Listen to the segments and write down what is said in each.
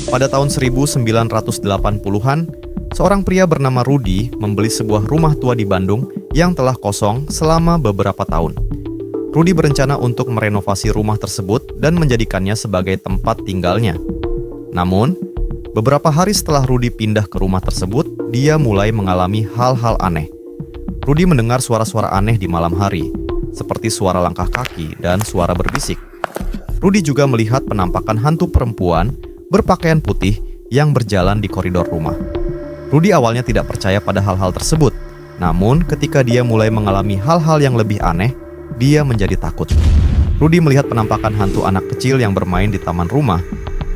Pada tahun 1980-an, seorang pria bernama Rudy membeli sebuah rumah tua di Bandung yang telah kosong selama beberapa tahun. Rudy berencana untuk merenovasi rumah tersebut dan menjadikannya sebagai tempat tinggalnya. Namun, beberapa hari setelah Rudy pindah ke rumah tersebut, dia mulai mengalami hal-hal aneh. Rudy mendengar suara-suara aneh di malam hari, seperti suara langkah kaki dan suara berbisik. Rudy juga melihat penampakan hantu perempuan berpakaian putih yang berjalan di koridor rumah. Rudy awalnya tidak percaya pada hal-hal tersebut, namun ketika dia mulai mengalami hal-hal yang lebih aneh, dia menjadi takut. Rudy melihat penampakan hantu anak kecil yang bermain di taman rumah,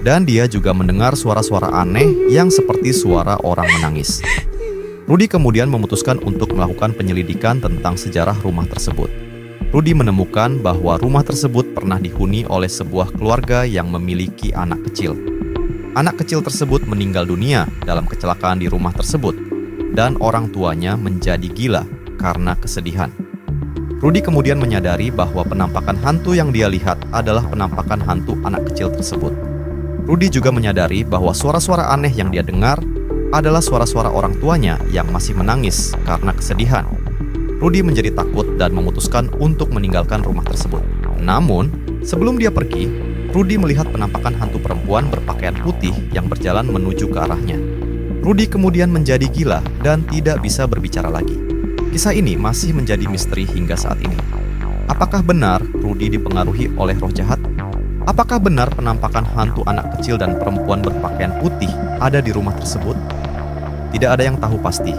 dan dia juga mendengar suara-suara aneh yang seperti suara orang menangis. Rudy kemudian memutuskan untuk melakukan penyelidikan tentang sejarah rumah tersebut. Rudy menemukan bahwa rumah tersebut pernah dihuni oleh sebuah keluarga yang memiliki anak kecil. Anak kecil tersebut meninggal dunia dalam kecelakaan di rumah tersebut, dan orang tuanya menjadi gila karena kesedihan. Rudy kemudian menyadari bahwa penampakan hantu yang dia lihat adalah penampakan hantu anak kecil tersebut. Rudy juga menyadari bahwa suara-suara aneh yang dia dengar adalah suara-suara orang tuanya yang masih menangis karena kesedihan. Rudy menjadi takut dan memutuskan untuk meninggalkan rumah tersebut. Namun, sebelum dia pergi, Rudy melihat penampakan hantu perempuan berpakaian putih yang berjalan menuju ke arahnya. Rudy kemudian menjadi gila dan tidak bisa berbicara lagi. Kisah ini masih menjadi misteri hingga saat ini. Apakah benar Rudy dipengaruhi oleh roh jahat? Apakah benar penampakan hantu anak kecil dan perempuan berpakaian putih ada di rumah tersebut? Tidak ada yang tahu pasti.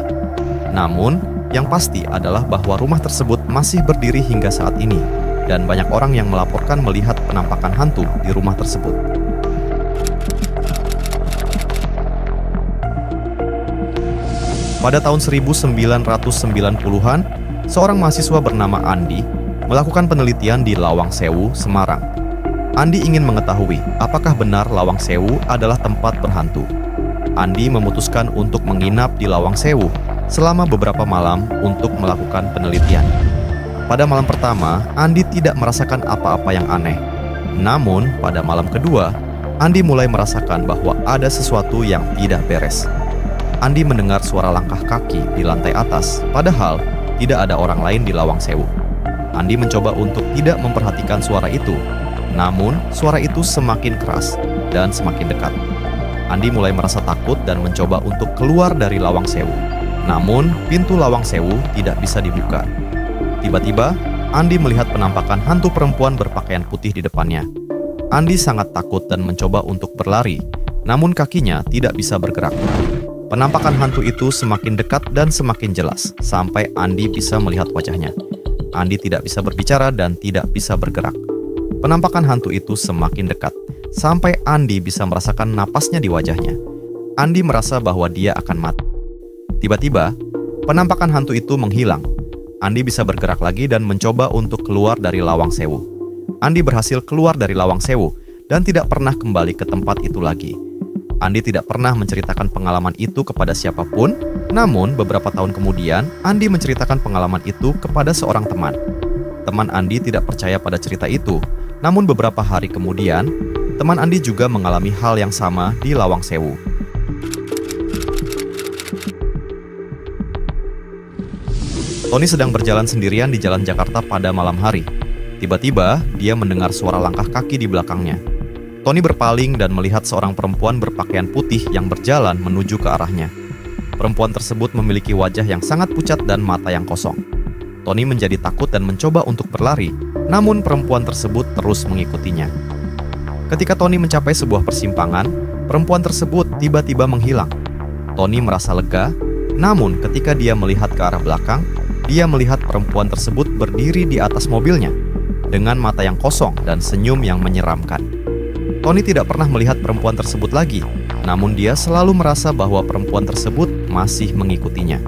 Namun, yang pasti adalah bahwa rumah tersebut masih berdiri hingga saat ini, dan banyak orang yang melaporkan melihat penampakan hantu di rumah tersebut. Pada tahun 1990-an, seorang mahasiswa bernama Andi melakukan penelitian di Lawang Sewu, Semarang. Andi ingin mengetahui apakah benar Lawang Sewu adalah tempat berhantu. Andi memutuskan untuk menginap di Lawang Sewu selama beberapa malam untuk melakukan penelitian. Pada malam pertama, Andi tidak merasakan apa-apa yang aneh. Namun, pada malam kedua, Andi mulai merasakan bahwa ada sesuatu yang tidak beres. Andi mendengar suara langkah kaki di lantai atas, padahal tidak ada orang lain di Lawang Sewu. Andi mencoba untuk tidak memperhatikan suara itu, namun suara itu semakin keras dan semakin dekat. Andi mulai merasa takut dan mencoba untuk keluar dari Lawang Sewu. Namun, pintu Lawang Sewu tidak bisa dibuka. Tiba-tiba, Andi melihat penampakan hantu perempuan berpakaian putih di depannya. Andi sangat takut dan mencoba untuk berlari, namun kakinya tidak bisa bergerak. Penampakan hantu itu semakin dekat dan semakin jelas, sampai Andi bisa melihat wajahnya. Andi tidak bisa berbicara dan tidak bisa bergerak. Penampakan hantu itu semakin dekat, sampai Andi bisa merasakan napasnya di wajahnya. Andi merasa bahwa dia akan mati. Tiba-tiba, penampakan hantu itu menghilang. Andi bisa bergerak lagi dan mencoba untuk keluar dari Lawang Sewu. Andi berhasil keluar dari Lawang Sewu dan tidak pernah kembali ke tempat itu lagi. Andi tidak pernah menceritakan pengalaman itu kepada siapapun, namun beberapa tahun kemudian, Andi menceritakan pengalaman itu kepada seorang teman. Teman Andi tidak percaya pada cerita itu, namun beberapa hari kemudian, teman Andi juga mengalami hal yang sama di Lawang Sewu. Tony sedang berjalan sendirian di jalan Jakarta pada malam hari. Tiba-tiba, dia mendengar suara langkah kaki di belakangnya. Tony berpaling dan melihat seorang perempuan berpakaian putih yang berjalan menuju ke arahnya. Perempuan tersebut memiliki wajah yang sangat pucat dan mata yang kosong. Tony menjadi takut dan mencoba untuk berlari, namun perempuan tersebut terus mengikutinya. Ketika Tony mencapai sebuah persimpangan, perempuan tersebut tiba-tiba menghilang. Tony merasa lega, namun ketika dia melihat ke arah belakang, dia melihat perempuan tersebut berdiri di atas mobilnya dengan mata yang kosong dan senyum yang menyeramkan. Tony tidak pernah melihat perempuan tersebut lagi, namun dia selalu merasa bahwa perempuan tersebut masih mengikutinya.